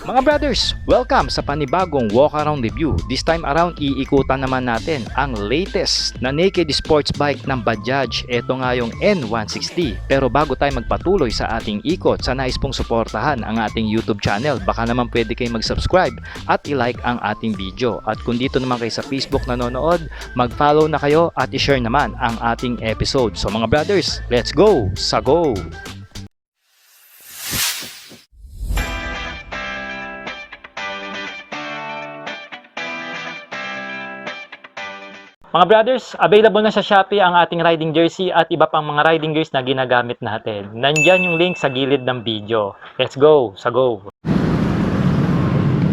Mga brothers, welcome sa panibagong walk around review. This time around, iikutan naman natin ang latest na naked sports bike ng Bajaj. Ito nga yung N160. Pero bago tayo magpatuloy sa ating ikot, sa nais pong suportahan ang ating YouTube channel, baka naman pwede kayong mag-subscribe at i-like ang ating video. At kung dito naman kayo sa Facebook nanonood, mag-follow na kayo at i-share naman ang ating episode. So mga brothers, let's go! Sa go! Mga brothers, available na sa Shopee ang ating riding jersey at iba pang mga riding gears na ginagamit natin. Nandyan yung link sa gilid ng video. Let's go! Sa go!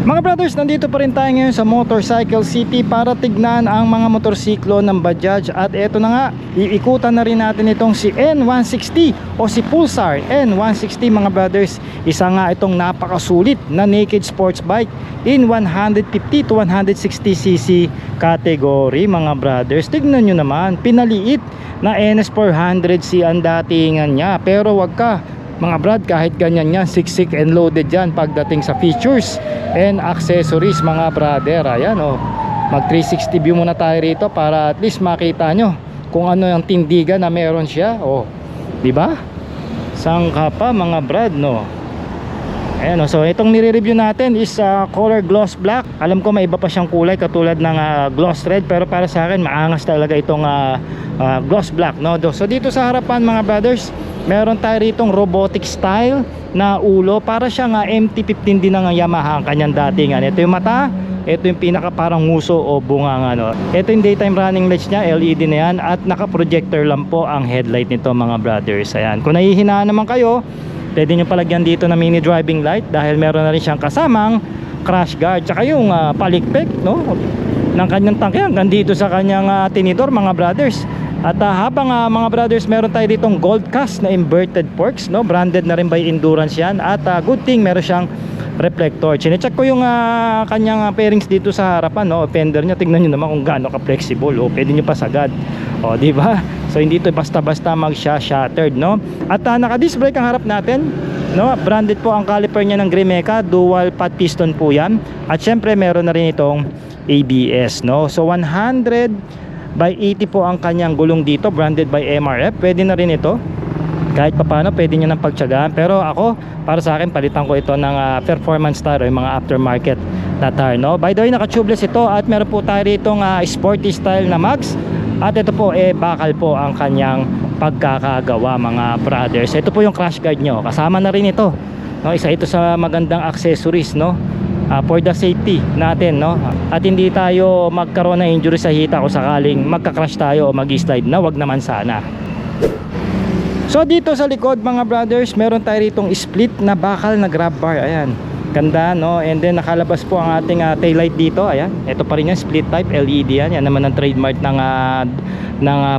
Mga brothers, nandito pa rin tayo ngayon sa Motorcycle City para tignan ang mga motorsiklo ng Bajaj. At eto na nga, iikutan na rin natin itong si N160 o si Pulsar N160 mga brothers. Isa nga itong napakasulit na naked sports bike in 150 to 160cc category mga brothers. Tignan nyo naman, pinaliit na NS400C ang datingan niya. Pero wag ka mga brad, kahit ganyan yan, siksik and loaded yan pagdating sa features and accessories mga brother. Ayan o, mag 360 view muna tayo rito para at least makita nyo kung ano yung tindigan na meron siya. O, diba? Sangka pa mga brad, no? Ayan o, so itong nire-review natin is color gloss black. Alam ko may iba pa siyang kulay katulad ng gloss red, pero para sa akin maangas talaga itong gloss black, no? So dito sa harapan mga brothers, meron tayo ritong robotic style na ulo. Para siya nga MT-15 din ng Yamaha ang kanyang datingan. Ito yung mata, ito yung pinaka parang nguso o bunga ano. Ito yung daytime running lights niya, LED na yan. At naka-projector lang po ang headlight nito mga brothers. Ayan, kung nahihinaan naman kayo, pwede nyo palagyan dito na mini driving light dahil meron na rin siyang kasamang crash guard. Tsaka yung palikpik, no, ng kanyang tangke hanggang dito sa kanyang tinidor mga brothers. At habang mga brothers, meron tayo ditong gold cast na inverted forks, no? Branded na rin by Endurance yan. At good thing meron siyang reflector. Chinecheck ko yung kanyang pairings dito sa harapan, no? Fender niya, tignan nyo naman kung gaano ka-flexible. O, pwede nyo pa sagad. O, di ba? So hindi ito basta-basta mag-shattered, no? At naka-disc brake ang harap natin, no? Branded po ang caliper niya ng Grimeca, dual pad piston po yan. At syempre meron na rin itong ABS, no? So 100 by 80 po ang kanyang gulong dito, branded by MRF. Pwede na rin ito kahit papano, pwede nyo ng pagtsagaan. Pero ako, para sa akin, palitan ko ito ng performance tire o yung mga aftermarket na tire, no? By the way, naka-tubeless ito at meron po tayo rito sporty style na mags. At ito po, bakal po ang kanyang pagkakagawa mga brothers. Ito po yung crash guard nyo, kasama na rin ito, no? Isa ito sa magandang accessories, no? For the safety natin, no? At hindi tayo magkaroon ng injury sa hita kung sakaling magka-crash tayo o mag-slide na, wag naman sana. So dito sa likod mga brothers, meron tayo ritong split na bakal na grab bar. Ayan, ganda, no? And then nakalabas po ang ating taillight dito. Ayan, ito pa rin yan, split type LED yan. Yan naman ang trademark ng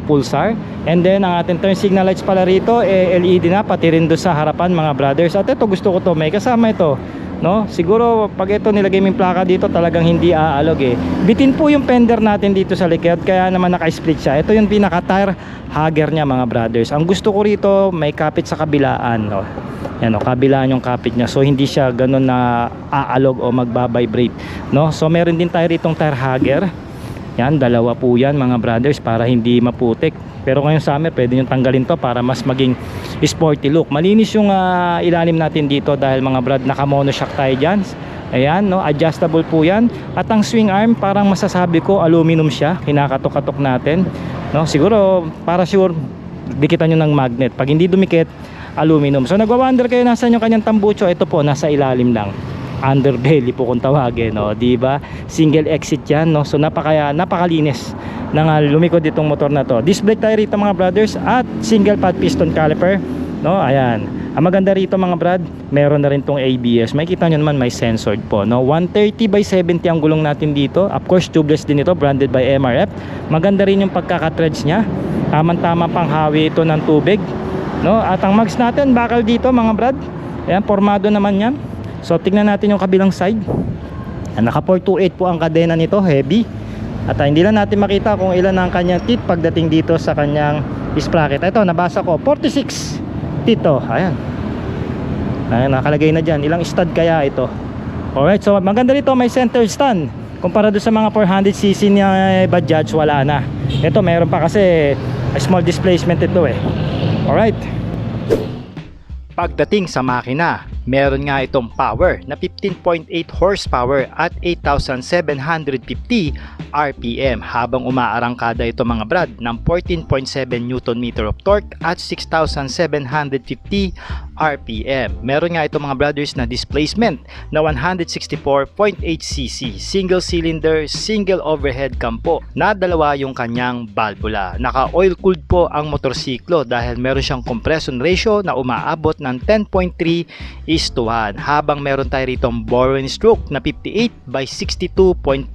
Pulsar. And then ang ating turn signal lights pala rito LED na, pati rin doon sa harapan mga brothers. At ito, gusto ko to, may kasama ito, no? Siguro pag ito nilagay mo yung plaka dito, talagang hindi aalog eh. Bitin po yung fender natin dito sa likod, kaya naman naka-split siya. Ito yung pinaka tire hugger niya mga brothers. Ang gusto ko rito, may kapit sa kabilaan, no? Yan, no, kabilaan yung kapit niya, so hindi siya ganun na aalog o magbabibrate, no? So meron din tayo ritong tire hugger. Yan, dalawa po yan mga brothers para hindi maputik. Pero ngayong summer pwede nyo tanggalin to para mas maging sporty look. Malinis yung ilalim natin dito dahil mga brad, naka monoshock tayo dyan. Ayan, no, adjustable po yan. At ang swing arm, parang masasabi ko aluminum siya, kinakatok-katok natin, no? Siguro para sure dikitan nyo ng magnet. Pag hindi dumikit, aluminum. So nagwa-wonder kayo nasan yung kanyang tambucho, ito po nasa ilalim lang, underbelly po kung tawagin, no? Diba? Single exit yan, no? So napakalinis ng lumikod itong motor na to. Disc brake tayo rito mga brothers at single pad piston caliper, no? Ayan, ang maganda rito mga brad, meron na rin tong ABS. Makikita nyo naman may sensored po, no? 130 by 70 ang gulong natin dito. Of course tubeless din ito, branded by MRF. Maganda rin yung pagkaka-threads nya, tamang-tama pang hawi ito ng tubig, no? At ang mags natin, bakal dito mga brad. Ayan, formado naman yan. So tingnan natin yung kabilang side. Naka 428 po ang kadena nito, heavy. At hindi lang natin makita kung ilan ang kanyang teeth pagdating dito sa kanyang sprocket. Ito, nabasa ko 46 teeth. Ayan, nakalagay na dyan. Ilang stud kaya ito? Alright, so maganda rito, may center stand. Kumpara doon sa mga 400cc ni Bajaj, wala na. Ito meron pa kasi small displacement ito eh. Alright. Pagdating sa makina, meron nga itong power na 15.8 horsepower at 8,750 RPM habang umaarangkada ito mga brad ng 14.7 Nm of torque at 6,750 RPM. Meron nga ito mga brothers na displacement na 164.8cc, single cylinder, single overhead cam po na dalawa yung kanyang valvula. Naka oil cooled po ang motorsiklo dahil meron siyang compression ratio na umaabot ng 10.3:1 habang meron tayo ritong bore and stroke na 58 by 62.4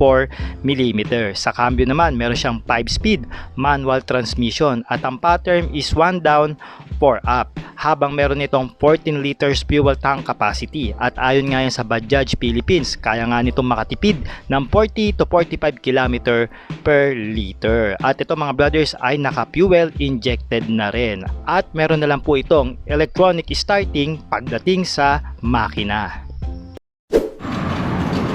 mm. Sa cambio naman meron siyang 5-speed manual transmission at ang pattern is 1 down 4 up habang meron itong 14 liters fuel tank capacity at ayon nga yan sa Bajaj Philippines kaya nga nitong makatipid ng 40 to 45 km per liter. At ito mga brothers ay naka fuel injected na rin at meron na lang po itong electronic starting pagdating sa makina.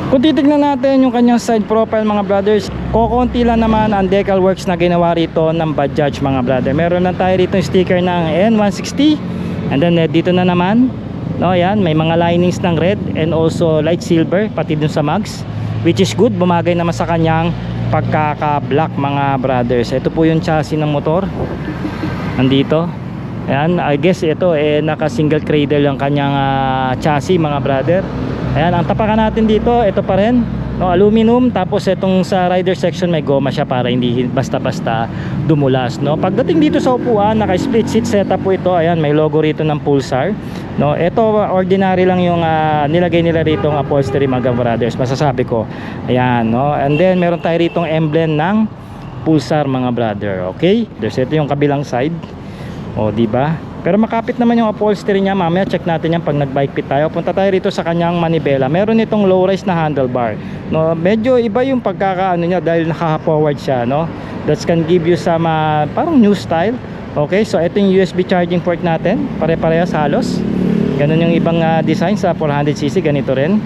Kung titignan natin yung kanyang side profile mga brothers, kokonti lang naman ang decal works na ginawa rito ng Bajaj mga brother. Meron lang tayo rito yung sticker ng N160 and then dito na naman, no, yan, may mga linings ng red and also light silver pati dun sa mags, which is good, bumagay naman sa kanyang pagkaka-black mga brothers. Ito po yung chassis ng motor. Nandito. Ayan, I guess ito naka single cradle yung kanyang chassis mga brother. Ayan, ang tapakan natin dito, ito pa rin, no, aluminum, tapos itong sa rider section may goma siya para hindi basta-basta dumulas, no. Pagdating dito sa upuan, naka split seat setup po ito. Ayan, may logo rito ng Pulsar, no. Ito ordinary lang yung nilagay nila rito ng upholstery mga brothers, masasabi ko. Ayan, no. And then meron tayo rito emblem ng Pulsar mga brother. Okay, there's ito yung kabilang side. O, di ba? Pero makapit naman yung upholstery niya. Mamaya check natin yan pag nag-bike pit tayo. Punta tayo rito sa kanyang manibela. Meron itong low rise na handlebar. No, medyo iba yung pagkakaano niya dahil naka-forward siya, no. That can give you some parang new style. Okay, so ito yung USB charging port natin. Pare-parehas halos. Ganun yung ibang design sa 400cc, ganito rin.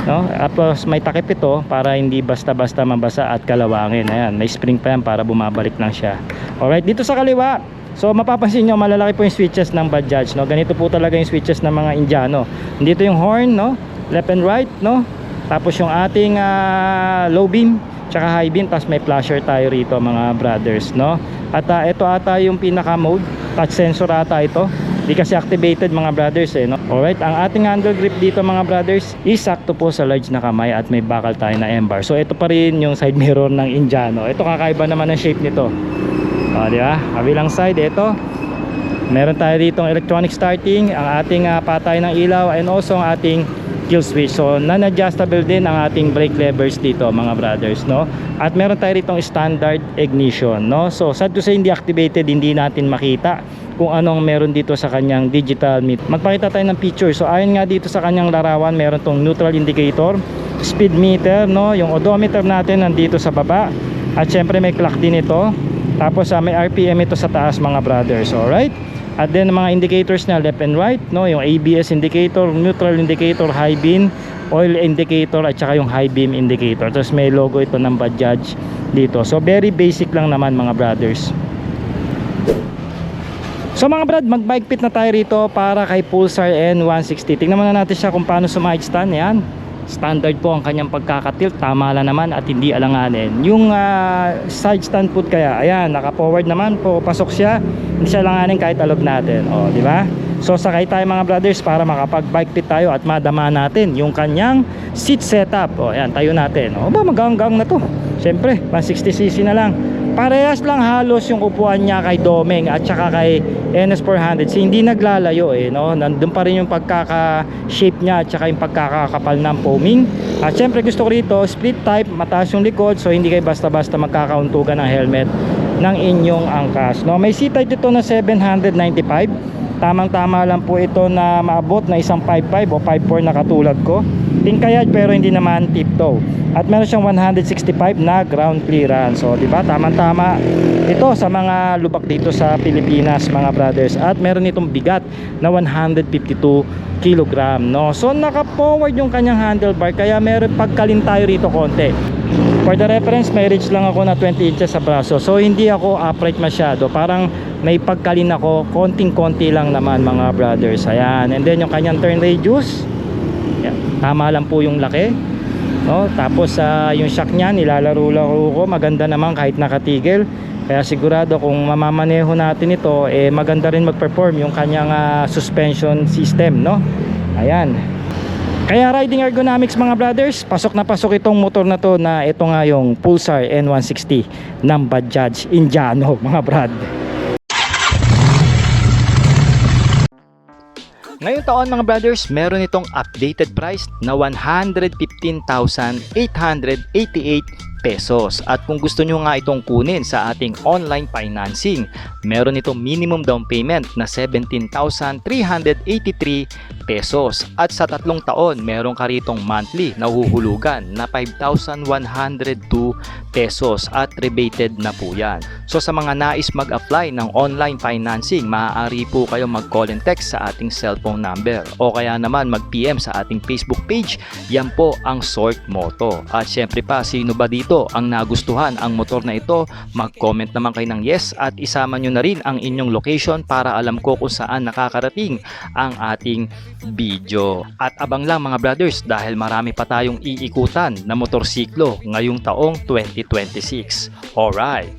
No? Tapos may takip ito para hindi basta-basta mabasa at kalawangin. Ayan, may spring pa yan para bumabalik lang siya. Alright, dito sa kaliwa, so mapapansin nyo malalaki po yung switches ng Bajaj, no? Ganito po talaga yung switches ng mga Indiano. Dito yung horn, no? Left and right, no? Tapos yung ating low beam tsaka high beam, tapos may flasher tayo rito mga brothers, no? At ito ata yung pinaka mode, touch sensor ata ito. Di kasi activated mga brothers no? Alright, ang ating handle grip dito mga brothers is sakto po sa large na kamay at may bakal tayo na M-bar. So ito pa rin yung side mirror ng Indiano. Ito kakaiba naman ang shape nito. Di ba? Kabilang side, ito meron tayo ditong electronic starting, ang ating patay ng ilaw and also ang ating kill switch. So non-adjustable din ang ating brake levers dito mga brothers, no? At meron tayo ditong standard ignition, no? So sad to say hindi activated, hindi natin makita kung anong meron dito sa kanyang digital meter. Magpakita tayo ng picture. So ayon nga dito sa kanyang larawan, meron tong neutral indicator, speed meter, no? Yung odometer natin nandito sa baba at syempre may clock din ito. Tapos may RPM ito sa taas mga brothers. Alright, at then mga indicators na left and right, no? Yung ABS indicator, neutral indicator, high beam, oil indicator at saka yung high beam indicator. Tapos may logo ito ng Bajaj dito. So very basic lang naman mga brothers. So mga brad, mag-bike pit na tayo rito para kay Pulsar N160. Tingnan muna natin siya kung paano sumahid stand. Yan, standard po ang kanyang pagkakatilt, tama lang naman at hindi alanganin. Yung side stand po kaya, ayan, naka-forward naman po, pasok siya, hindi siya alanganin kahit alog natin. O, di ba? So sakay tayo mga brothers para makapag-bike pit tayo at madama natin yung kanyang seat setup. O, ayan, tayo natin. O ba, maganggang na to. Siyempre, 160cc na lang. Parehas lang halos yung upuan niya kay Domeng at saka kay NS400. So, hindi naglalayo no? Nandun pa rin yung pagkaka-shape niya at saka yung pagkakakapal ng foaming. At syempre gusto ko rito, split type, mataas yung likod, so hindi kayo basta-basta magkakauntugan ng helmet ng inyong angkas, no? May seat height ito na 795. Tamang-tama lang po ito na maabot na isang 5'5 o 5'4 na katulad ko. Tingkayad pero hindi naman tiptoe. At meron siyang 165 na ground clearance. So, di ba? Tama-tama ito sa mga lubak dito sa Pilipinas, mga brothers. At meron itong bigat na 152 kilogram, no? So, naka-forward yung kanyang handlebar, kaya meron pagkalin tayo rito konti. For the reference, may reach lang ako na 20 inches sa braso. So, hindi ako upright masyado. Parang may pagkalin ako, konting-konti lang naman, mga brothers. Ayan. And then, yung kanyang turn radius, yan, tama lang po yung laki, no? Tapos, yung shock niya, nilalaro-laro ko. Maganda naman kahit nakatigil. Kaya sigurado kung mamamaneho natin ito, maganda rin mag-perform yung kanyang suspension system, no? Ayan. Kaya riding ergonomics, mga brothers, pasok na pasok itong motor na to, na ito nga yung Pulsar N160 ng Bajaj Indiano, mga brad. Ngayong taon, mga brothers, meron itong updated price na 115,888 pesos. At kung gusto nyo nga itong kunin sa ating online financing, meron itong minimum down payment na 17,383 pesos. At sa 3 taon, meron ka ritong monthly na huhulugan na 5,102 pesos at rebated na po yan. So sa mga nais mag-apply ng online financing, maaari po kayo mag-call and text sa ating cellphone number o kaya naman mag-PM sa ating Facebook page. Yan po ang Sort Moto. At syempre pa, sino ba dito ang nagustuhan ang motor na ito? Mag-comment naman kayo ng yes at isama nyo na rin ang inyong location para alam ko kung saan nakakarating ang ating video. At abang lang, mga brothers, dahil marami pa tayong iikutan na motorsiklo ngayong taong 2026. Alright.